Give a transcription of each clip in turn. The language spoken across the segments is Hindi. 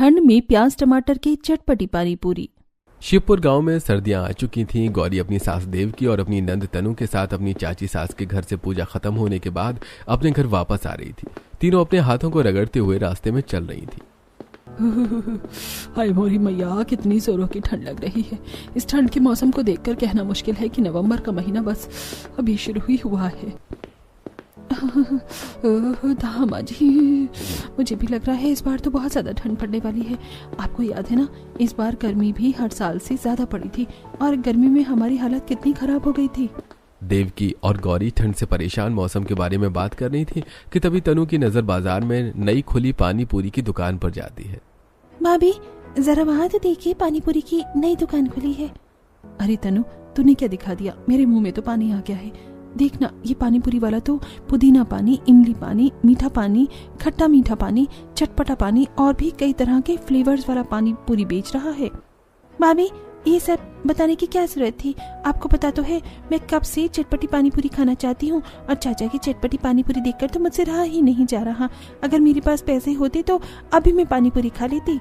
ठंड में प्याज टमाटर की चटपटी पानी पूरी। शिवपुर गांव में सर्दियां आ चुकी थीं। गौरी अपनी सास देवकी और अपनी नंद तनु के साथ अपनी चाची सास के घर से पूजा खत्म होने के बाद अपने घर वापस आ रही थी। तीनों अपने हाथों को रगड़ते हुए रास्ते में चल रही थी। हाय मोरी मैया, कितनी जोरों की ठंड लग रही है। इस ठंड के मौसम को देखकर कहना मुश्किल है कि नवंबर का महीना बस अभी शुरू ही हुआ है। दामा जी, मुझे भी लग रहा है इस बार तो बहुत ज्यादा ठंड पड़ने वाली है। आपको याद है ना, इस बार गर्मी भी हर साल से ज्यादा पड़ी थी और गर्मी में हमारी हालत कितनी खराब हो गई थी। देवकी और गौरी ठंड से परेशान मौसम के बारे में बात कर रही थी कि तभी तनु की नजर बाजार में नई खुली पानी पूरी की दुकान पर जाती है। भाभी, जरा वहाँ तो देखिए, पानी पूरी की नई दुकान खुली है। अरे तनु, तूने क्या दिखा दिया? मेरे मुंह में तो पानी आ गया है। देखना, ये पानी पूरी वाला तो पुदीना पानी, इमली पानी, मीठा पानी, खट्टा मीठा पानी, चटपटा पानी और भी कई तरह के फ्लेवर्स वाला पानी पूरी बेच रहा है। भाभी, ये सब बताने की क्या जरूरत थी? आपको पता तो है मैं कब से चटपटी पानी पूरी खाना चाहती हूँ और चाचा की चटपटी पानी पूरी देखकर तो मुझसे रहा ही नहीं जा रहा। अगर मेरे पास पैसे होते तो अभी मैं पानी पूरी खा लेती।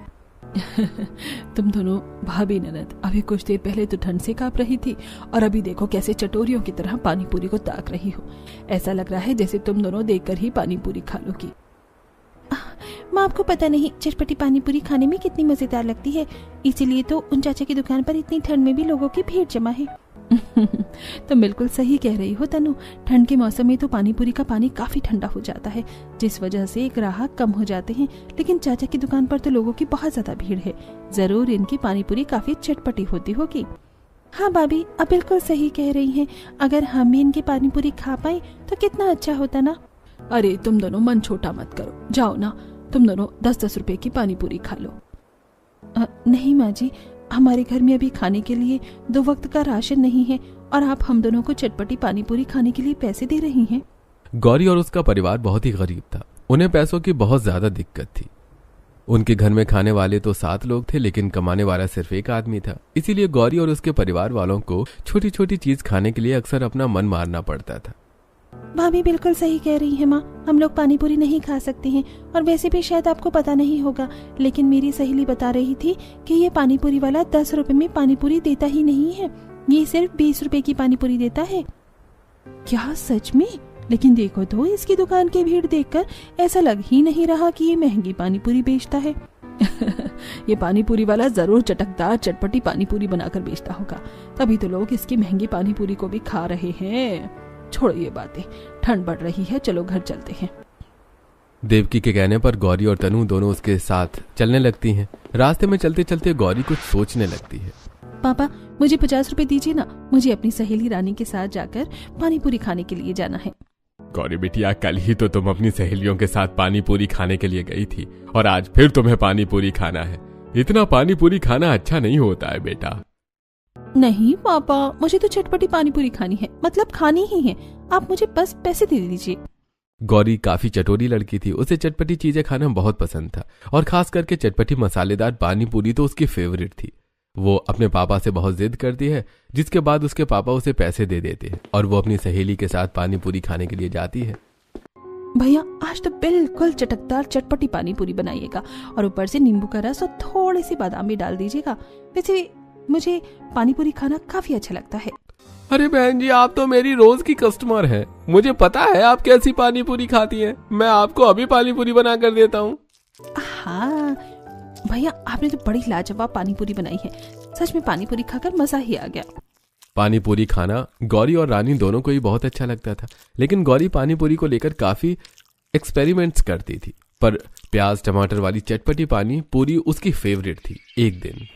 तुम दोनों भाभी ननद अभी कुछ देर पहले तो ठंड से कांप रही थी और अभी देखो कैसे चटोरियों की तरह पानी पूरी को ताक रही हो। ऐसा लग रहा है जैसे तुम दोनों देखकर ही पानी पूरी खा लोगी। माँ, आपको पता नहीं चटपटी पानी पूरी खाने में कितनी मजेदार लगती है, इसीलिए तो उन चाचा की दुकान पर इतनी ठंड में भी लोगों की भीड़ जमा है। तुम बिल्कुल सही कह रही हो तनु। ठंड के मौसम में तो पानी पूरी का पानी काफी ठंडा हो जाता है, जिस वजह से ग्राहक कम हो जाते हैं। लेकिन चाचा की दुकान पर तो लोगों की बहुत ज्यादा भीड़ है। जरूर इनकी पानी पूरी काफी चटपटी होती होगी। हाँ भाभी, आप बिल्कुल सही कह रही हैं। अगर हम भी इनकी पानी पूरी खा पाए तो कितना अच्छा होता ना। अरे तुम दोनों मन छोटा मत करो, जाओ ना, तुम दोनों 10-10 रुपए की पानी पूरी खा लो। नहीं माँ जी, हमारे घर में अभी खाने के लिए 2 वक्त का राशन नहीं है और आप हम दोनों को चटपटी पानी पूरी खाने के लिए पैसे दे रही हैं। गौरी और उसका परिवार बहुत ही गरीब था। उन्हें पैसों की बहुत ज्यादा दिक्कत थी। उनके घर में खाने वाले तो 7 लोग थे, लेकिन कमाने वाला सिर्फ एक आदमी था। इसीलिए गौरी और उसके परिवार वालों को छोटी छोटी चीज खाने के लिए अक्सर अपना मन मारना पड़ता था। भाभी बिल्कुल सही कह रही है माँ, हम लोग पानी पूरी नहीं खा सकते हैं। और वैसे भी शायद आपको पता नहीं होगा, लेकिन मेरी सहेली बता रही थी कि ये पानी पूरी वाला 10 रुपए में पानी पूरी देता ही नहीं है, ये सिर्फ 20 रुपए की पानी पूरी देता है। क्या सच में? लेकिन देखो तो इसकी दुकान की भीड़ देखकर ऐसा लग ही नहीं रहा कि ये महंगी पानी पूरी बेचता है। ये पानी पूरी वाला जरूर चटकदार चटपटी पानी पूरी बनाकर बेचता होगा, तभी तो लोग इसकी महंगी पानी पूरी को भी खा रहे हैं। छोड़ो ये बातें, ठंड बढ़ रही है, चलो घर चलते हैं। देवकी के कहने पर गौरी और तनु दोनों उसके साथ चलने लगती हैं। रास्ते में चलते चलते गौरी कुछ सोचने लगती है। पापा, मुझे 50 रुपए दीजिए ना, मुझे अपनी सहेली रानी के साथ जाकर पानी पूरी खाने के लिए जाना है। गौरी बिटिया, कल ही तो तुम अपनी सहेलियों के साथ पानी पूरी खाने के लिए गई थी और आज फिर तुम्हें पानी पूरी खाना है। इतना पानी पूरी खाना अच्छा नहीं होता है बेटा। नहीं पापा, मुझे तो चटपटी पानी पूरी खानी है, मतलब खानी ही है। आप मुझे बस पैसे दे दीजिए। गौरी काफी चटोरी लड़की थी। उसे चटपटी चीजें खाना बहुत पसंद था और खास करके चटपटी मसालेदार पानी पूरी तो उसकी फेवरेट थी। वो अपने पापा से बहुत जिद करती है, जिसके बाद उसके पापा उसे पैसे दे देते हैं और वो अपनी सहेली के साथ पानी पूरी खाने के लिए जाती है। भैया, आज तो बिल्कुल चटकदार चटपटी पानी पूरी बनाइएगा और ऊपर से नींबू का रस और थोड़ी सी बादाम भी डाल दीजिएगा। वैसे मुझे पानी पूरी खाना काफी अच्छा लगता है। अरे बहन जी, आप तो मेरी रोज की कस्टमर हैं। मुझे पता है आप कैसी पानी पूरी खाती हैं। मैं आपको अभी पानी पूरी बना कर देता हूँ। हाँ भैया, आपने तो बड़ी लाजवाब पानी पूरी बनाई है। सच में पानी पूरी खाकर मजा ही आ गया। पानी पूरी खाना गौरी और रानी दोनों को ही बहुत अच्छा लगता था, लेकिन गौरी पानी पूरी को लेकर काफी एक्सपेरिमेंट्स करती थी, पर प्याज टमाटर वाली चटपटी पानी पूरी उसकी फेवरेट थी। एक दिन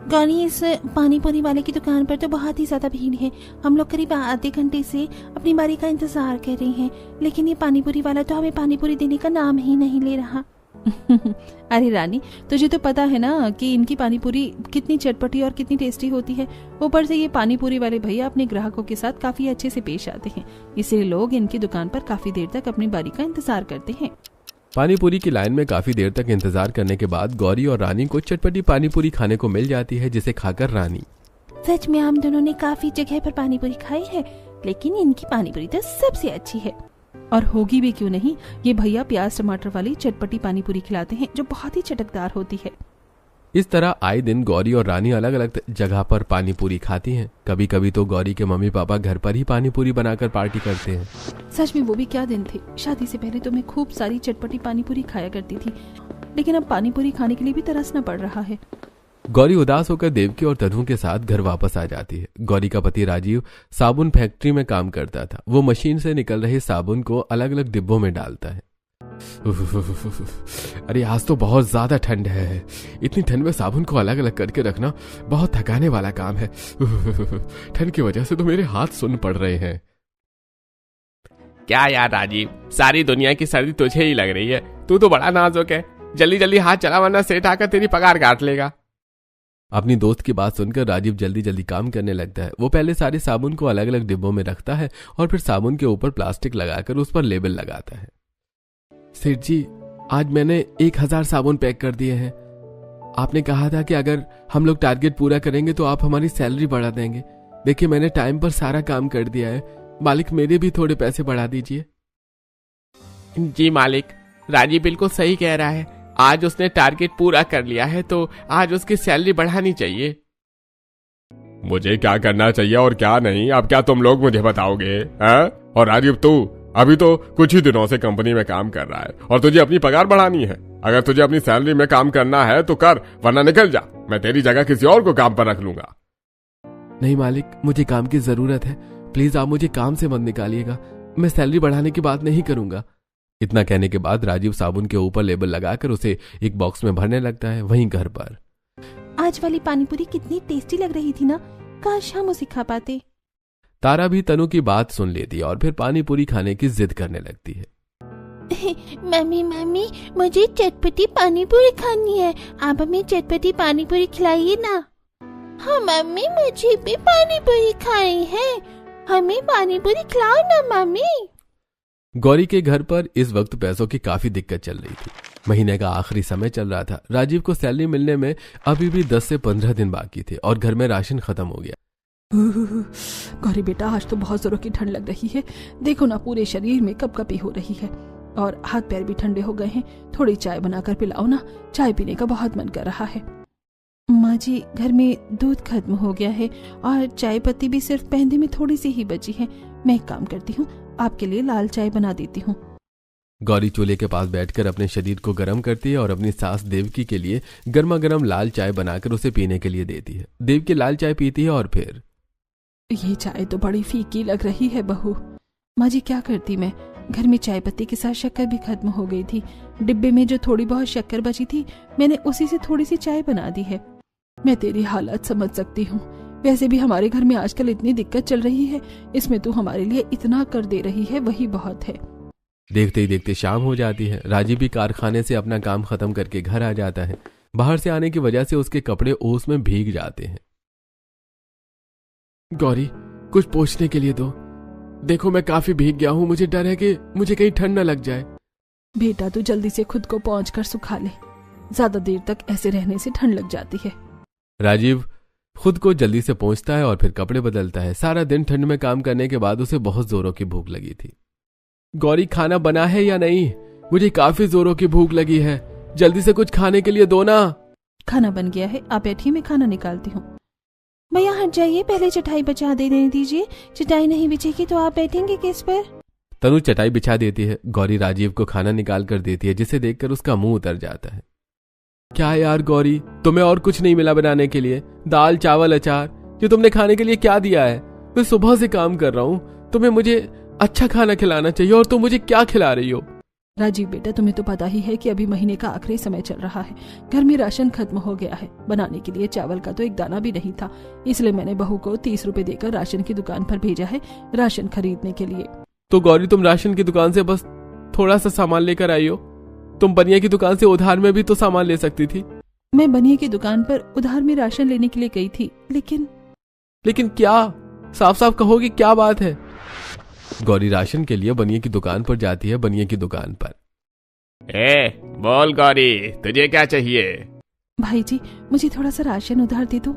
गौरी, इस पानी पूरी वाले की दुकान पर तो बहुत ही ज्यादा भीड़ है। हम लोग करीब आधे घंटे से अपनी बारी का इंतजार कर रहे हैं, लेकिन ये पानी पूरी वाला तो हमें पानी पूरी देने का नाम ही नहीं ले रहा। अरे रानी, तुझे तो पता है ना कि इनकी पानी पूरी कितनी चटपटी और कितनी टेस्टी होती है। ऊपर से ये पानी पूरी वाले भैया अपने ग्राहकों के साथ काफी अच्छे से पेश आते हैं, इसलिए लोग इनकी दुकान पर काफी देर तक अपनी बारी का इंतजार करते हैं। पानी पूरी की लाइन में काफी देर तक इंतजार करने के बाद गौरी और रानी को चटपटी पानी पूरी खाने को मिल जाती है, जिसे खाकर रानी, सच में हम दोनों ने काफी जगह पर पानी पूरी खाई है, लेकिन इनकी पानी पूरी तो सबसे अच्छी है। और होगी भी क्यों नहीं, ये भैया प्याज टमाटर वाली चटपटी पानी पूरी खिलाते हैं जो बहुत ही चटकदार होती है। इस तरह आए दिन गौरी और रानी अलग अलग जगह पर पानी पूरी खाती हैं। कभी कभी तो गौरी के मम्मी पापा घर पर ही पानी पूरी बनाकर पार्टी करते हैं। सच में वो भी क्या दिन थे। शादी से पहले तो मैं खूब सारी चटपटी पानी पूरी खाया करती थी, लेकिन अब पानी पूरी खाने के लिए भी तरसना पड़ रहा है। गौरी उदास होकर देवकी और तनु के साथ घर वापस आ जाती है। गौरी का पति राजीव साबुन फैक्ट्री में काम करता था। वो मशीन से निकल रहे साबुन को अलग अलग डिब्बों में डालता है। अरे आज तो बहुत ज्यादा ठंड है। इतनी ठंड में साबुन को अलग अलग करके रखना बहुत थकाने वाला काम है। ठंड की वजह से तो मेरे हाथ सुन्न पड़ रहे हैं। क्या यार राजीव, सारी दुनिया की सर्दी तुझे ही लग रही है। तू तो बड़ा नाजुक है। जल्दी जल्दी हाथ चला वरना सेठ आकर तेरी पगार काट लेगा। अपनी दोस्त की बात सुनकर राजीव जल्दी जल्दी काम करने लगता है। वो पहले सारे साबुन को अलग अलग डिब्बों में रखता है और फिर साबुन के ऊपर प्लास्टिक लगाकर उस पर लेबल लगाता है। सेठ जी, आज मैंने 1000 साबुन पैक कर दिए हैं। आपने कहा था कि अगर हम लोग टारगेट पूरा करेंगे तो आप हमारी सैलरी बढ़ा देंगे। देखिए, मैंने टाइम पर सारा काम कर दिया है। मालिक, मेरे भी थोड़े पैसे बढ़ा दीजिए। जी मालिक, राजीव बिल्कुल सही कह रहा है। आज उसने टारगेट पूरा कर लिया है तो आज उसकी सैलरी बढ़ानी चाहिए। मुझे क्या करना चाहिए और क्या नहीं, अब क्या तुम लोग मुझे बताओगे? और राजीव, तू अभी तो कुछ ही दिनों से कंपनी में काम कर रहा है और तुझे अपनी पगार बढ़ानी है। अगर तुझे अपनी सैलरी में काम करना है तो कर, वरना निकल जा। मैं तेरी जगह किसी और को काम पर रख लूंगा। नहीं मालिक, मुझे काम की जरूरत है। प्लीज आप मुझे काम से मत निकालिएगा। मैं सैलरी बढ़ाने की बात नहीं करूंगा। इतना कहने के बाद राजीव साबुन के ऊपर लेबल लगाकर उसे एक बॉक्स में भरने लगता है। वहीं घर पर आज वाली पानीपुरी कितनी टेस्टी लग रही थी ना, काश हम उसे खा पाते। तारा भी तनु की बात सुन लेती है और फिर पानी पूरी खाने की जिद करने लगती है। मम्मी मम्मी, मुझे चटपटी पानीपुरी खानी है। आप हमें चटपटी पानीपुरी खिलाइए ना। हाँ मम्मी, मुझे भी पानीपुरी खानी है। हमें पानीपुरी खिलाओ ना मम्मी। गौरी के घर पर इस वक्त पैसों की काफी दिक्कत चल रही थी। महीने का आखिरी समय चल रहा था। राजीव को सैलरी मिलने में अभी भी 10 से 15 दिन बाकी थे और घर में राशन खत्म हो गया। गौरी बेटा, आज तो बहुत जोरों की ठंड लग रही है। देखो ना, पूरे शरीर में कपकपी हो रही है और हाथ पैर भी ठंडे हो गए हैं। थोड़ी चाय बनाकर पिलाओ ना, चाय पीने का बहुत मन कर रहा है। माँ जी, घर में दूध खत्म हो गया है और चाय पत्ती भी सिर्फ पहनने में थोड़ी सी ही बची है। मैं एक काम करती हूँ, आपके लिए लाल चाय बना देती हूँ। गौरी चूल्हे के पास बैठकर अपने शरीर को गर्म करती है और अपनी सास देवकी के लिए गर्मा गर्म लाल चाय बनाकर उसे पीने के लिए देती है। देवकी लाल चाय पीती है और फिर, ये चाय तो बड़ी फीकी लग रही है बहू। माँ जी, क्या करती मैं, घर में चाय पत्ती के साथ शक्कर भी खत्म हो गई थी। डिब्बे में जो थोड़ी बहुत शक्कर बची थी, मैंने उसी से थोड़ी सी चाय बना दी है। मैं तेरी हालत समझ सकती हूँ। वैसे भी हमारे घर में आजकल इतनी दिक्कत चल रही है, इसमें तू हमारे लिए इतना कर दे रही है, वही बहुत है। देखते ही देखते शाम हो जाती है। राजीव भी कारखाने से अपना काम खत्म करके घर आ जाता है। बाहर से आने की वजह से उसके कपड़े ओस में भीग जाते हैं। गौरी, कुछ पोंछने के लिए दो। देखो, मैं काफी भीग गया हूँ। मुझे डर है कि मुझे कहीं ठंड न लग जाए। बेटा, तू जल्दी से खुद को पोंछ कर सुखा ले। ज्यादा देर तक ऐसे रहने से ठंड लग जाती है। राजीव खुद को जल्दी से पोंछता है और फिर कपड़े बदलता है। सारा दिन ठंड में काम करने के बाद उसे बहुत जोरों की भूख लगी थी। गौरी, खाना बना है या नहीं? मुझे काफी जोरों की भूख लगी है। जल्दी से कुछ खाने के लिए दो ना। खाना बन गया है, आप बैठिए, मैं खाना निकालती हूँ। भैया हट जाइए, पहले चटाई बिछा देने दीजिए। चटाई नहीं बिछेगी तो आप बैठेंगे किस पर? तनु चटाई बिछा देती है। गौरी राजीव को खाना निकाल कर देती है, जिसे देखकर उसका मुंह उतर जाता है। क्या यार गौरी, तुम्हें और कुछ नहीं मिला बनाने के लिए? दाल चावल अचार, जो तुमने खाने के लिए क्या दिया है? मैं सुबह से काम कर रहा हूँ। तुम्हें मुझे अच्छा खाना खिलाना चाहिए और तुम मुझे क्या खिला रही हो? राजीव बेटा, तुम्हें तो पता ही है कि अभी महीने का आखिरी समय चल रहा है। घर में राशन खत्म हो गया है। बनाने के लिए चावल का तो एक दाना भी नहीं था, इसलिए मैंने बहू को 30 रुपए देकर राशन की दुकान पर भेजा है राशन खरीदने के लिए। तो गौरी, तुम राशन की दुकान से बस थोड़ा सा सामान लेकर आई हो। तुम बनिया की दुकान से उधार में भी तो सामान ले सकती थी। मैं बनिया की दुकान पर उधार में राशन लेने के लिए गई थी, लेकिन क्या? साफ साफ कहोगे क्या बात है? गौरी राशन के लिए बनिया की दुकान पर जाती है। बनिया की दुकान पर, बोल गौरी, तुझे क्या चाहिए? भाई जी, मुझे थोड़ा सा राशन उधार दे दो।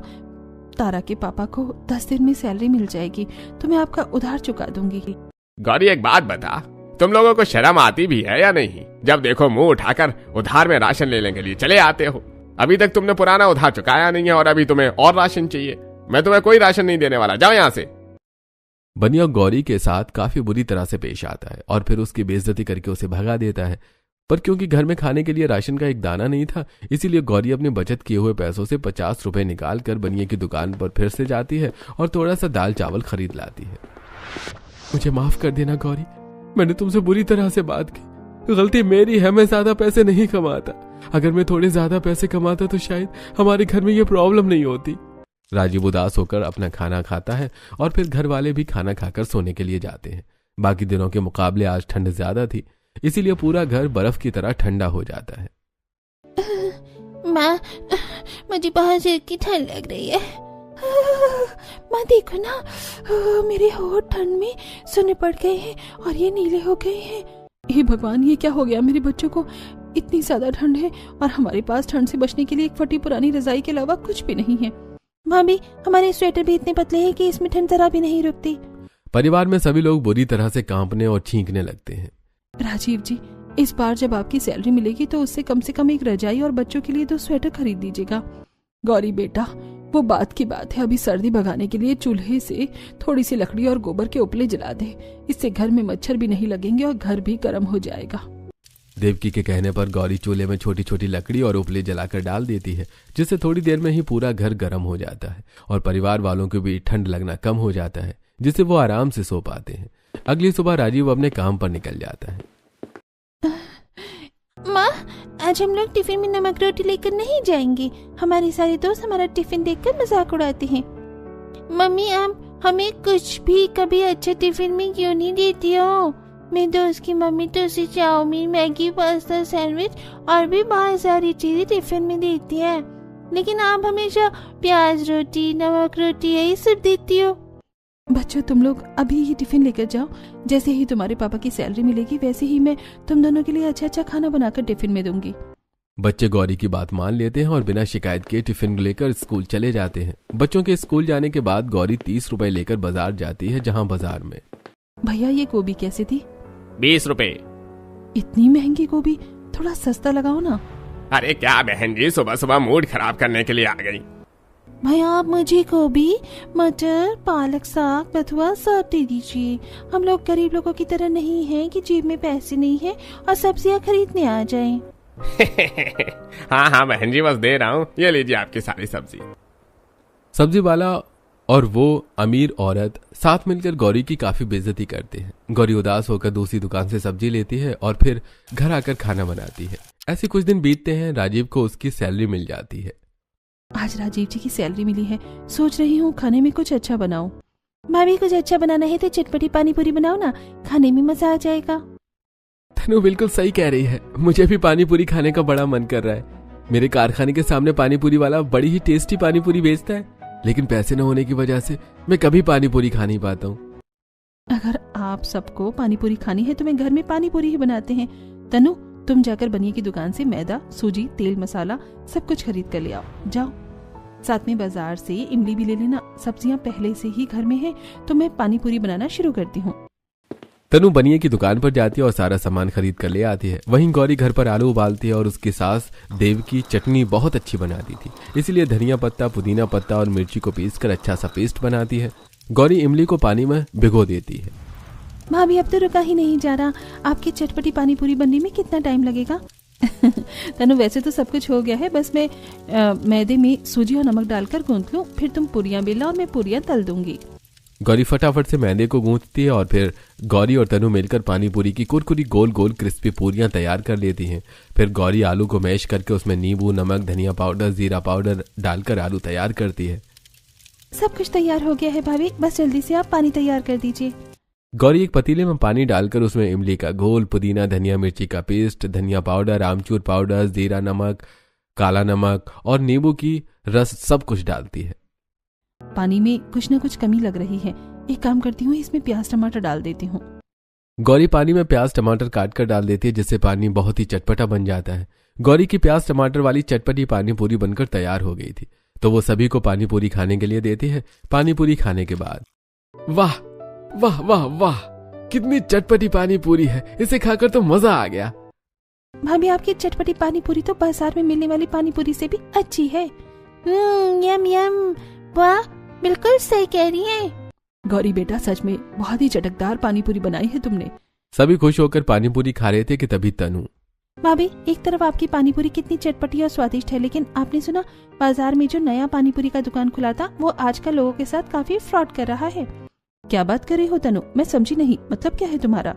तारा के पापा को 10 दिन में सैलरी मिल जाएगी तो मैं आपका उधार चुका दूंगी। गौरी, एक बात बता, तुम लोगों को शर्म आती भी है या नहीं? जब देखो मुंह उठाकर उधार में राशन लेने के लिए चले आते हो। अभी तक तुमने पुराना उधार चुकाया नहीं है और अभी तुम्हें और राशन चाहिए। मैं तुम्हें कोई राशन नहीं देने वाला, जाओ यहाँ से। बनिया गौरी के साथ काफी बुरी तरह से पेश आता है और फिर उसकी बेइज्जती करके उसे भगा देता है। पर क्योंकि घर में खाने के लिए राशन का एक दाना नहीं था, इसीलिए गौरी अपने बचत किए हुए पैसों से 50 रुपए निकाल कर बनिए की दुकान पर फिर से जाती है और थोड़ा सा दाल चावल खरीद लाती है। मुझे माफ कर देना गौरी, मैंने तुमसे बुरी तरह से बात की। गलती मेरी है, मैं ज्यादा पैसे नहीं कमाता। अगर मैं थोड़े ज्यादा पैसे कमाता तो शायद हमारे घर में ये प्रॉब्लम नहीं होती। राजीव उदास होकर अपना खाना खाता है और फिर घर वाले भी खाना खाकर सोने के लिए जाते हैं। बाकी दिनों के मुकाबले आज ठंड ज्यादा थी, इसीलिए पूरा घर बर्फ की तरह ठंडा हो जाता है। माँ, मुझे बहुत जोर की ठंड लग रही है। माँ देखो ना, मेरे होंठ ठंड में सूने पड़ गए हैं और ये नीले हो गए हैं। हे भगवान, ये क्या हो गया मेरे बच्चों को? इतनी ज्यादा ठंड है और हमारे पास ठंड से बचने के लिए एक फटी पुरानी रजाई के अलावा कुछ भी नहीं है। भाभी, हमारे स्वेटर भी इतने पतले हैं कि इसमें ठंड जरा भी नहीं रुकती। परिवार में सभी लोग बुरी तरह से कांपने और छींकने लगते हैं। राजीव जी, इस बार जब आपकी सैलरी मिलेगी तो उससे कम से कम एक रजाई और बच्चों के लिए 2 स्वेटर खरीद दीजिएगा। गौरी बेटा, वो बात की बात है, अभी सर्दी भगाने के लिए चूल्हे से थोड़ी सी लकड़ी और गोबर के उपले जला दे। इससे घर में मच्छर भी नहीं लगेंगे और घर भी गर्म हो जाएगा। देवकी के कहने पर गौरी चूल्हे में छोटी छोटी लकड़ी और उपले जलाकर डाल देती है, जिससे थोड़ी देर में ही पूरा घर गर्म हो जाता है और परिवार वालों को भी ठंड लगना कम हो जाता है, जिससे वो आराम से सो पाते हैं। अगली सुबह राजीव अपने काम पर निकल जाता है। माँ, आज हम लोग टिफिन में नमक रोटी लेकर नहीं जाएंगे। हमारे सारे दोस्त हमारा टिफिन देखकर मजाक उड़ाते हैं। मम्मी, आप हमें कुछ भी कभी अच्छा टिफिन में क्यों नहीं देती हो? मेरे दोस्त की मम्मी तो उसे चाउमीन, मैगी, पास्ता, सैंडविच और भी बहुत सारी चीजें टिफिन में देती है, लेकिन आप हमेशा प्याज रोटी, नमक रोटी यही सब देती हो। बच्चों, तुम लोग अभी ही टिफिन लेकर जाओ। जैसे ही तुम्हारे पापा की सैलरी मिलेगी वैसे ही मैं तुम दोनों के लिए अच्छा अच्छा खाना बनाकर टिफिन में दूंगी। बच्चे गौरी की बात मान लेते हैं और बिना शिकायत के टिफिन लेकर स्कूल चले जाते हैं। बच्चों के स्कूल जाने के बाद गौरी 30 रुपए लेकर बाजार जाती है, जहाँ बाजार में भैया ये गोभी कैसे थी? 20 रुपए। इतनी महंगी गोभी, थोड़ा सस्ता लगाओ ना। अरे क्या बहन जी, सुबह सुबह मूड खराब करने के लिए आ गई। भाई, आप मुझे गोभी, मटर, पालक साग, बथुआ सब दे दीजिए। हम लोग गरीब लोगों की तरह नहीं हैं कि जेब में पैसे नहीं है और सब्जियां खरीदने आ जाएं। हाँ हाँ बहन जी, बस दे रहा हूँ, ये लीजिए आपकी सारी सब्जी। सब्जी वाला और वो अमीर औरत साथ मिलकर गौरी की काफी बेइज्जती करते हैं। गौरी उदास होकर दूसरी दुकान से सब्जी लेती है और फिर घर आकर खाना बनाती है। ऐसे कुछ दिन बीतते हैं। राजीव को उसकी सैलरी मिल जाती है। आज राजीव जी की सैलरी मिली है, सोच रही हूँ खाने में कुछ अच्छा बनाऊं। भाभी, कुछ अच्छा बनाना है तो चटपटी पानी पूरी बनाओ ना, खाने में मजा आ जाएगा। तनु बिल्कुल सही कह रही है, मुझे भी पानी पूरी खाने का बड़ा मन कर रहा है। मेरे कारखाने के सामने पानी पूरी वाला बड़ी ही टेस्टी पानी पूरी बेचता है, लेकिन पैसे न होने की वजह से मैं कभी पानी पूरी खा नहीं पाता हूँ। अगर आप सबको पानी पूरी खानी है तो मैं घर में पानी पूरी ही बनाते हैं। तनु, तुम जाकर बनिए की दुकान से मैदा, सूजी, तेल, मसाला सब कुछ खरीद कर ले आओ। जाओ, साथ में बाजार से इमली भी ले लेना। सब्जियां पहले से ही घर में है तो मैं पानी पूरी बनाना शुरू करती हूँ। तनु बनिए की दुकान पर जाती है और सारा सामान खरीद कर ले आती है। वहीं गौरी घर पर आलू उबालती है और उसकी सास देव की चटनी बहुत अच्छी बनाती थी, इसीलिए धनिया पत्ता, पुदीना पत्ता और मिर्ची को पीसकर अच्छा सा पेस्ट बनाती है। गौरी इमली को पानी में भिगो देती है। भाभी, अब तो रुका ही नहीं जा रहा। आपकी चटपटी पानी पूरी बनने में कितना टाइम लगेगा? तनु, वैसे तो सब कुछ हो गया है, बस मैं मैदे में सूजी और नमक डालकर गूंथ लूं, फिर तुम पूरियां बेलना और मैं पूरियां तल दूंगी। गौरी फटाफट से मैदे को गूंथती है और फिर गौरी और तनु मिलकर पानी पूरी की कुरकुरी गोल गोल क्रिस्पी पूरियां तैयार कर लेती हैं। फिर गौरी आलू को मैश करके उसमें नींबू, नमक, धनिया पाउडर, जीरा पाउडर डालकर आलू तैयार करती है। सब कुछ तैयार हो गया है भाभी, बस जल्दी से आप पानी तैयार कर दीजिए। गौरी एक पतीले में पानी डालकर उसमें इमली का घोल, पुदीना, धनिया, मिर्ची का पेस्ट, धनिया पाउडर, आमचूर पाउडर, जीरा नमक, काला नमक और नींबू की रस सब कुछ डालती है। पानी में कुछ न कुछ कमी लग रही है, एक काम करती हूँ, इसमें प्याज टमाटर डाल देती हूँ। गौरी पानी में प्याज टमाटर काट कर डाल देती है, जिससे पानी बहुत ही चटपटा बन जाता है। गौरी की प्याज टमाटर वाली चटपटी पानी पूरी बनकर तैयार हो गई थी, तो वो सभी को पानी पूरी खाने के लिए देती है। पानी पूरी खाने के बाद वाह वाह वाह वाह, कितनी चटपटी पानी पूरी है, इसे खाकर तो मजा आ गया। भाभी आपकी चटपटी पानी पूरी तो बाजार में मिलने वाली पानी पूरी से भी अच्छी है। यम यम, वाह बिल्कुल सही कह रही है। गौरी बेटा सच में बहुत ही चटकदार पानी पूरी बनाई है तुमने। सभी खुश होकर पानी पूरी खा रहे थे कि तभी तनु, भाभी एक तरफ आपकी पानी पूरी कितनी चटपटी और स्वादिष्ट है, लेकिन आपने सुना बाजार में जो नया पानी पूरी का दुकान खुला था वो आजकल लोगों के साथ काफी फ्रॉड कर रहा है। क्या बात कर रही हो तनु, मैं समझी नहीं, मतलब क्या है तुम्हारा?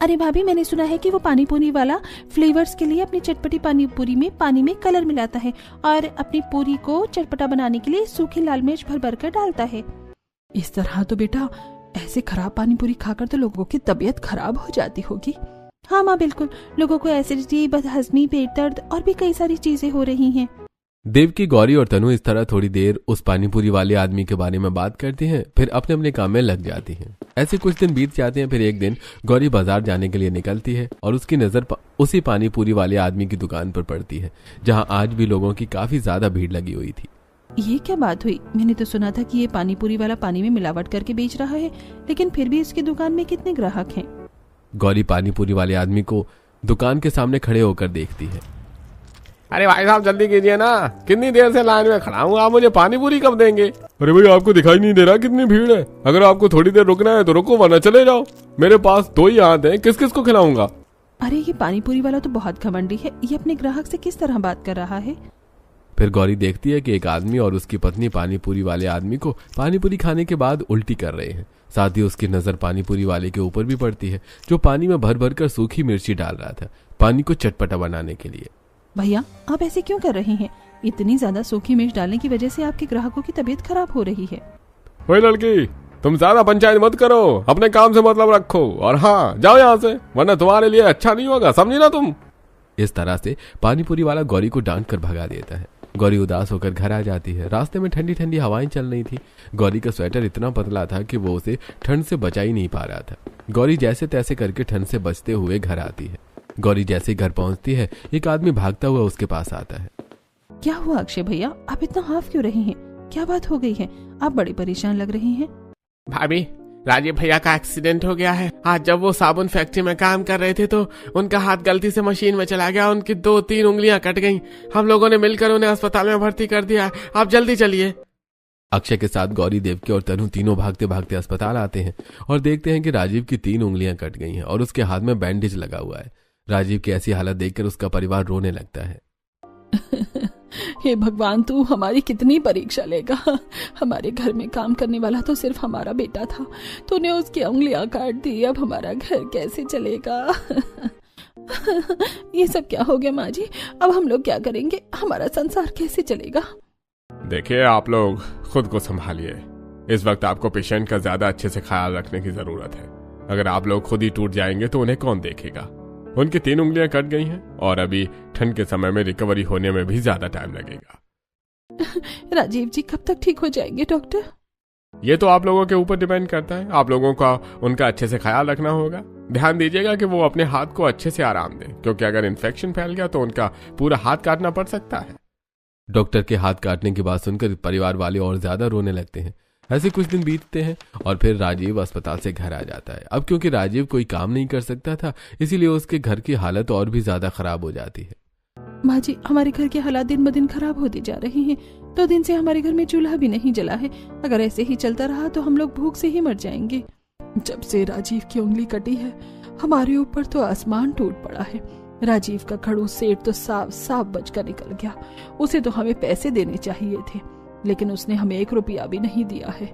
अरे भाभी मैंने सुना है कि वो पानी पूरी वाला फ्लेवर्स के लिए अपनी चटपटी पानी पूरी में पानी में कलर मिलाता है और अपनी पूरी को चटपटा बनाने के लिए सूखी लाल मिर्च भर भर कर डालता है। इस तरह तो बेटा ऐसे खराब पानी पूरी खाकर तो लोगों की तबीयत खराब हो जाती होगी। हाँ माँ बिल्कुल, लोगों को एसिडिटी, बदहजमी, पेट दर्द और भी कई सारी चीजें हो रही हैं। देवकी, गौरी और तनु इस तरह थोड़ी देर उस पानीपुरी वाले आदमी के बारे में बात करती हैं, फिर अपने अपने काम में लग जाती हैं। ऐसे कुछ दिन बीत जाते हैं। फिर एक दिन गौरी बाजार जाने के लिए निकलती है और उसकी नजर उसी पानीपुरी वाले आदमी की दुकान पर पड़ती है, जहां आज भी लोगों की काफी ज्यादा भीड़ लगी हुई थी। ये क्या बात हुई? मैंने तो सुना था कि ये पानीपुरी वाला पानी में मिलावट करके बेच रहा है, लेकिन फिर भी इसकी दुकान में कितने ग्राहक हैं? गौरी पानीपुरी वाले आदमी को दुकान के सामने खड़े होकर देखती है। अरे भाई साहब जल्दी कीजिए ना, कितनी देर से लाइन में खड़ा हूँ, आप मुझे पानी पूरी कब देंगे? अरे भाई आपको दिखाई नहीं दे रहा कितनी भीड़ है? अगर आपको थोड़ी देर रुकना है तो रुको, वरना चले जाओ। मेरे पास 2 ही हाथ हैं, किस किस को खिलाऊंगा? अरे ये पानीपुरी वाला तो बहुत घमंडी है, ये अपने ग्राहक से किस तरह बात कर रहा है? फिर गौरी देखती है कि एक आदमी और उसकी पत्नी पानीपुरी वाले आदमी को पानीपुरी खाने के बाद उल्टी कर रहे हैं। साथ ही उसकी नजर पानीपुरी वाले के ऊपर भी पड़ती है, जो पानी में भर भर कर सूखी मिर्ची डाल रहा था पानी को चटपटा बनाने के लिए। भैया आप ऐसे क्यों कर रहे हैं? इतनी ज्यादा सूखी मिर्च डालने की वजह से आपके ग्राहकों की तबीयत खराब हो रही है। वही लड़की, तुम ज्यादा पंचायत मत करो, अपने काम से मतलब रखो, और हाँ जाओ यहाँ से, वरना तुम्हारे लिए अच्छा नहीं होगा, समझी ना तुम? इस तरह से पानीपुरी वाला गौरी को डांट कर भगा देता है। गौरी उदास होकर घर आ जाती है। रास्ते में ठंडी ठंडी हवाएं चल रही थी। गौरी का स्वेटर इतना पतला था कि वो उसे ठंड से बचा ही नहीं पा रहा था। गौरी जैसे तैसे करके ठंड से बचते हुए घर आती है। गौरी जैसे घर पहुंचती है, एक आदमी भागता हुआ उसके पास आता है। क्या हुआ अक्षय भैया, आप इतना हाफ क्यों रहे हैं? क्या बात हो गई है? आप बड़े परेशान लग रहे हैं। भाभी राजीव भैया का एक्सीडेंट हो गया है। आज जब वो साबुन फैक्ट्री में काम कर रहे थे तो उनका हाथ गलती से मशीन में चला गया, उनकी 2-3 उंगलियां कट गईं। हम लोगों ने मिलकर उन्हें अस्पताल में भर्ती कर दिया। आप जल्दी चलिए। अक्षय के साथ गौरी, देवकी और तनु तीनों भागते भागते अस्पताल आते हैं और देखते हैं कि राजीव की 3 उंगलियां कट गई हैं और उसके हाथ में बैंडेज लगा हुआ है। राजीव की ऐसी हालत देखकर उसका परिवार रोने लगता है। हे भगवान, तू हमारी कितनी परीक्षा लेगा। हमारे घर में काम करने वाला तो सिर्फ हमारा बेटा था, तूने उसकी उंगलियां काट दी। अब हमारा घर कैसे चलेगा? ये सब क्या हो गया माँ जी? अब हम लोग क्या करेंगे? हमारा संसार कैसे चलेगा? देखिए आप लोग खुद को संभालिए। इस वक्त आपको पेशेंट का ज्यादा अच्छे से ख्याल रखने की जरूरत है। अगर आप लोग खुद ही टूट जाएंगे तो उन्हें कौन देखेगा? उनकी 3 उंगलियां कट गई हैं और अभी ठंड के समय में रिकवरी होने में भी ज्यादा टाइम लगेगा। राजीव जी कब तक ठीक हो जाएंगे डॉक्टर? ये तो आप लोगों के ऊपर डिपेंड करता है। आप लोगों का उनका अच्छे से ख्याल रखना होगा। ध्यान दीजिएगा कि वो अपने हाथ को अच्छे से आराम दें, क्योंकि अगर इन्फेक्शन फैल गया तो उनका पूरा हाथ काटना पड़ सकता है। डॉक्टर के हाथ काटने की बात सुनकर परिवार वाले और ज्यादा रोने लगते हैं। ऐसे कुछ दिन बीतते हैं और फिर राजीव अस्पताल से घर आ जाता है। अब क्योंकि राजीव कोई काम नहीं कर सकता था, इसीलिए उसके घर की हालत और भी ज्यादा खराब हो जाती है। माँ जी, हमारे घर के हालात दिन ब दिन खराब होते जा रहे हैं। 2 दिन से हमारे घर में चूल्हा भी नहीं जला है। अगर ऐसे ही चलता रहा तो हम लोग भूख से ही मर जाएंगे। जब से राजीव की उंगली कटी है, हमारे ऊपर तो आसमान टूट पड़ा है। राजीव का खड़ूस सेठ तो साफ साफ बचकर निकल गया। उसे तो हमें पैसे देने चाहिए थे, लेकिन उसने हमें 1 रुपया भी नहीं दिया है।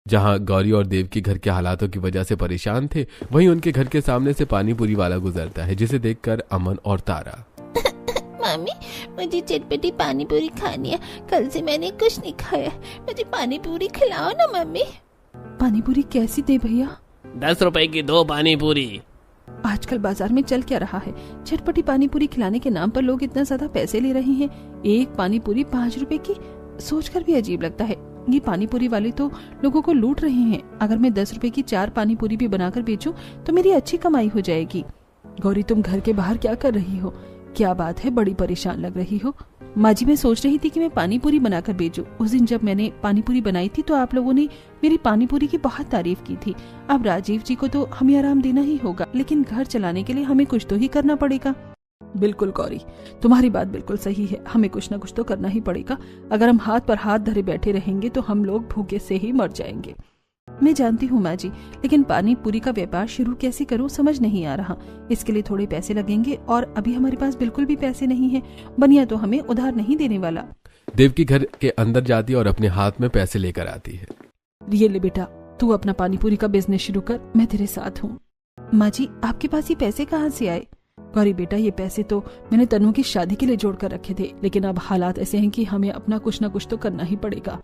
जहां गौरी और देव के घर के हालातों की वजह से परेशान थे, वहीं उनके घर के सामने से पानीपुरी वाला गुजरता है, जिसे देखकर अमन और तारा। मम्मी मुझे चटपटी पानी पूरी खानी है। कल से मैंने कुछ नहीं खाया, मुझे पानी पूरी खिलाओ ना मम्मी। पानी पूरी कैसी दे भैया? 10 रुपए की 2 पानी पूरी। आजकल बाजार में चल क्या रहा है? चटपटी पानी पूरी खिलाने के नाम पर लोग इतना ज्यादा पैसे ले रहे हैं। 1 पानी पूरी 5 रुपए की, सोचकर भी अजीब लगता है। ये पानी पूरी वाले तो लोगों को लूट रहे हैं। अगर मैं 10 रुपए की 4 पानी पूरी भी बनाकर बेचूं तो मेरी अच्छी कमाई हो जाएगी। गौरी, तुम घर के बाहर क्या कर रही हो? क्या बात है, बड़ी परेशान लग रही हो। माँ जी, मैं सोच रही थी कि मैं पानी पूरी बनाकर बेचूं। उस दिन जब मैंने पानी पूरी बनाई थी तो आप लोगों ने मेरी पानी पूरी की बहुत तारीफ की थी। अब राजीव जी को तो हमें आराम देना ही होगा, लेकिन घर चलाने के लिए हमें कुछ तो ही करना पड़ेगा। बिल्कुल गौरी, तुम्हारी बात बिल्कुल सही है। हमें कुछ ना कुछ तो करना ही पड़ेगा। अगर हम हाथ पर हाथ धरे बैठे रहेंगे तो हम लोग भूखे से ही मर जाएंगे। मैं जानती हूँ माँ जी, लेकिन पानी पूरी का व्यापार शुरू कैसे करूँ समझ नहीं आ रहा। इसके लिए थोड़े पैसे लगेंगे और अभी हमारे पास बिल्कुल भी पैसे नहीं है। बनिया तो हमें उधार नहीं देने वाला। देवकी घर के अंदर जाती है और अपने हाथ में पैसे लेकर आती है। ये ले बेटा, तू अपना पानी पूरी का बिजनेस शुरू कर, मैं तेरे साथ हूँ। माँ जी, आपके पास ये पैसे कहाँ से आए? गौरी बेटा, ये पैसे तो मैंने तनु की शादी के लिए जोड़ कर रखे थे, लेकिन अब हालात ऐसे हैं कि हमें अपना कुछ ना कुछ तो करना ही पड़ेगा।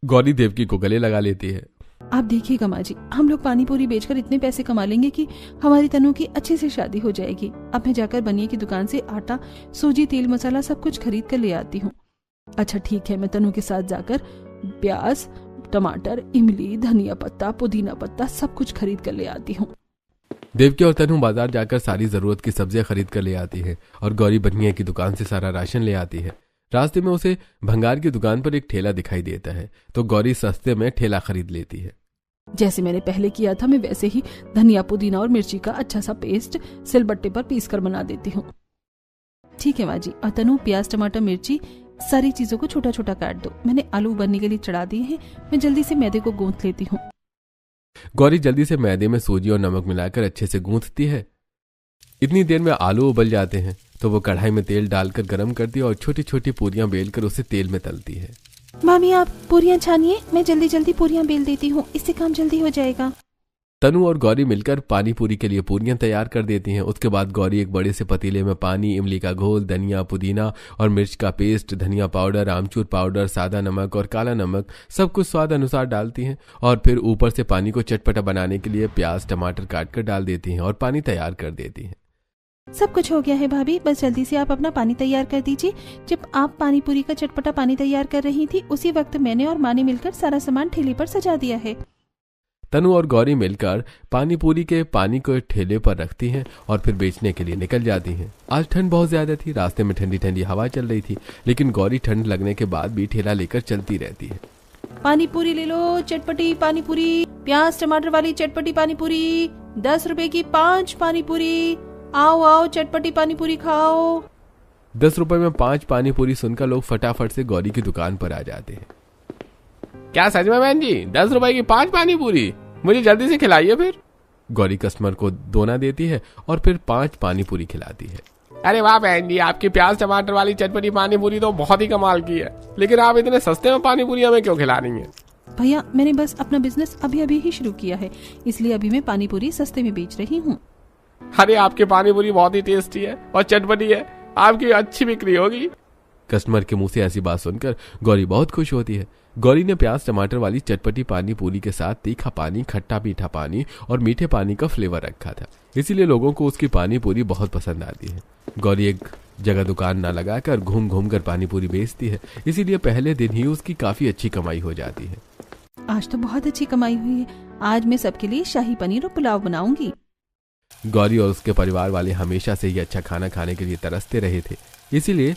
गौरी देवकी को गले लगा लेती है। आप देखिएगा माँ जी, हम लोग पानी पूरी बेचकर इतने पैसे कमा लेंगे कि हमारी तनु की अच्छे से शादी हो जाएगी। अब मैं जाकर बनिए की दुकान से आटा, सूजी, तेल, मसाला सब कुछ खरीद कर ले आती हूँ। अच्छा ठीक है, मैं तनु के साथ जाकर प्याज, टमाटर, इमली, धनिया पत्ता, पुदीना पत्ता सब कुछ खरीद कर ले आती हूँ। देवकी और तनु बाजार जाकर सारी जरूरत की सब्जियां खरीद कर ले आती है और गौरी बनिया की दुकान से सारा राशन ले आती है। रास्ते में उसे भंगार की दुकान पर एक ठेला दिखाई देता है तो गौरी सस्ते में ठेला खरीद लेती है। जैसे मैंने पहले किया था, मैं वैसे ही धनिया, पुदीना और मिर्ची का अच्छा सा पेस्ट सिलबट्टे पर पीस कर बना देती हूँ। ठीक है माँ जी। और तनु, प्याज, टमाटर, मिर्ची सारी चीजों को छोटा छोटा काट दो। मैंने आलू उबलने के लिए चढ़ा दिए हैं। मैं जल्दी से मैदे को गूंथ लेती हूँ। गौरी जल्दी से मैदे में सूजी और नमक मिलाकर अच्छे से गूंथती है। इतनी देर में आलू उबल जाते हैं तो वो कढ़ाई में तेल डालकर गरम करती है और छोटी छोटी पूरियां बेलकर उसे तेल में तलती है। मामी, आप पूरियां छानिए, मैं जल्दी जल्दी पूरियां बेल देती हूँ, इससे काम जल्दी हो जाएगा। तनु और गौरी मिलकर पानी पूरी के लिए पूरियां तैयार कर देती हैं। उसके बाद गौरी एक बड़े से पतीले में पानी, इमली का घोल, धनिया, पुदीना और मिर्च का पेस्ट, धनिया पाउडर, आमचूर पाउडर, सादा नमक और काला नमक सब कुछ स्वाद अनुसार डालती हैं और फिर ऊपर से पानी को चटपटा बनाने के लिए प्याज, टमाटर काट कर डाल देती हैं और पानी तैयार कर देती हैं। सब कुछ हो गया है भाभी, बस जल्दी से आप अपना पानी तैयार कर दीजिए। जब आप पानी पूरी का चटपटा पानी तैयार कर रही थी, उसी वक्त मैंने और माँ ने मिलकर सारा सामान ठेले पर सजा दिया है। तनु और गौरी मिलकर पानी पूरी के पानी को ठेले पर रखती हैं और फिर बेचने के लिए निकल जाती हैं। आज ठंड बहुत ज्यादा थी, रास्ते में ठंडी ठंडी हवा चल रही थी, लेकिन गौरी ठंड लगने के बाद भी ठेला लेकर चलती रहती है। पानी पूरी ले लो, चटपटी पानी पूरी, प्याज टमाटर वाली चटपटी पानी पूरी, 10 रुपए की 5 पानी पूरी। आओ आओ, चटपटी पानी पूरी खाओ। 10 रुपए में 5 पानी पूरी सुनकर लोग फटाफट से गौरी की दुकान पर आ जाते हैं। क्या सच में बहन जी, 10 रुपए की 5 पानी पूरी? मुझे जल्दी से खिलाइए फिर। गौरी कस्टमर को दोना देती है और फिर 5 पानी पूरी खिलाती है। अरे वाह बहन जी, आपकी प्याज टमाटर वाली चटपटी पानी पूरी तो बहुत ही कमाल की है, लेकिन आप इतने सस्ते में पानी पूरी हमें क्यों खिला रही हैं? भैया, मैंने बस अपना बिजनेस अभी अभी ही शुरू किया है, इसलिए अभी मैं पानी पूरी सस्ते में बेच रही हूँ। अरे आपकी पानी पूरी बहुत ही टेस्टी है और चटपटी है, आपकी अच्छी बिक्री होगी। कस्टमर के मुंह से ऐसी बात सुनकर गौरी बहुत खुश होती है। गौरी ने प्याज टमाटर वाली चटपटी पानी पूरी के साथ तीखा पानी, खट्टा मीठा पानी और मीठे पानी का फ्लेवर रखा था, इसीलिए लोगों को उसकी पानी पूरी बहुत पसंद आती है। गौरी एक जगह दुकान ना लगाकर घूम घूम कर पानी पूरी बेचती है, इसीलिए पहले दिन ही उसकी काफी अच्छी कमाई हो जाती है। आज तो बहुत अच्छी कमाई हुई है। आज मैं सबके लिए शाही पनीर और पुलाव बनाऊंगी। गौरी और उसके परिवार वाले हमेशा से ही अच्छा खाना खाने के लिए तरसते रहे थे, इसीलिए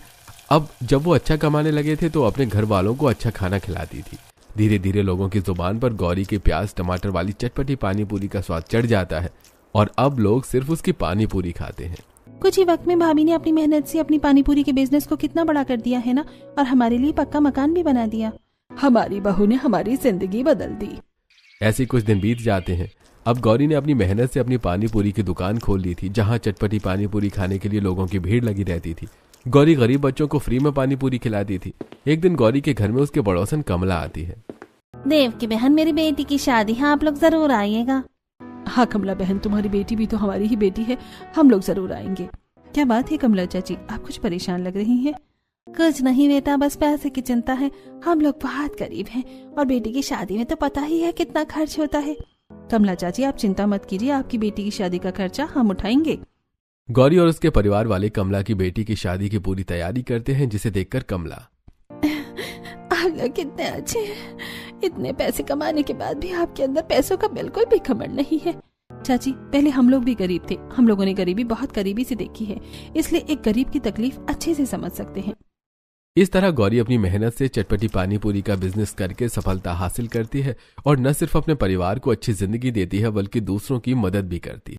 अब जब वो अच्छा कमाने लगे थे तो अपने घर वालों को अच्छा खाना खिलाती थी। धीरे धीरे लोगों की जुबान पर गौरी के प्याज टमाटर वाली चटपटी पानी पूरी का स्वाद चढ़ जाता है और अब लोग सिर्फ उसकी पानी पूरी खाते हैं। कुछ ही वक्त में भाभी ने अपनी मेहनत से अपनी पानी पूरी के बिजनेस को कितना बड़ा कर दिया है ना, और हमारे लिए पक्का मकान भी बना दिया। हमारी बहू ने हमारी जिंदगी बदल दी। ऐसे कुछ दिन बीत जाते हैं। अब गौरी ने अपनी मेहनत से अपनी पानी पूरी की दुकान खोल ली थी, जहाँ चटपटी पानी पूरी खाने के लिए लोगों की भीड़ लगी रहती थी। गौरी गरीब बच्चों को फ्री में पानी पूरी खिलाती थी। एक दिन गौरी के घर में उसके पड़ोसन कमला आती है। देव की बहन, मेरी बेटी की शादी है, आप लोग जरूर आइएगा। हाँ कमला बहन, तुम्हारी बेटी भी तो हमारी ही बेटी है, हम लोग जरूर आएंगे। क्या बात है कमला चाची, आप कुछ परेशान लग रही हैं? कुछ नहीं बेटा, बस पैसे की चिंता है। हम लोग बहुत गरीब हैं और बेटी की शादी में तो पता ही है कितना खर्च होता है। कमला चाची, आप चिंता मत कीजिए, आपकी बेटी की शादी का खर्चा हम उठाएंगे। गौरी और उसके परिवार वाले कमला की बेटी की शादी की पूरी तैयारी करते हैं, जिसे देखकर कमला, आप लोग कितने अच्छे हैं, इतने पैसे कमाने के बाद भी आपके अंदर पैसों का बिल्कुल भी घमंड नहीं है। चाची, पहले हम लोग भी गरीब थे, हम लोगों ने गरीबी बहुत करीबी से देखी है, इसलिए एक गरीब की तकलीफ अच्छे से समझ सकते हैं। इस तरह गौरी अपनी मेहनत से चटपटी पानी पूरी का बिजनेस करके सफलता हासिल करती है और न सिर्फ अपने परिवार को अच्छी जिंदगी देती है बल्कि दूसरों की मदद भी करती है।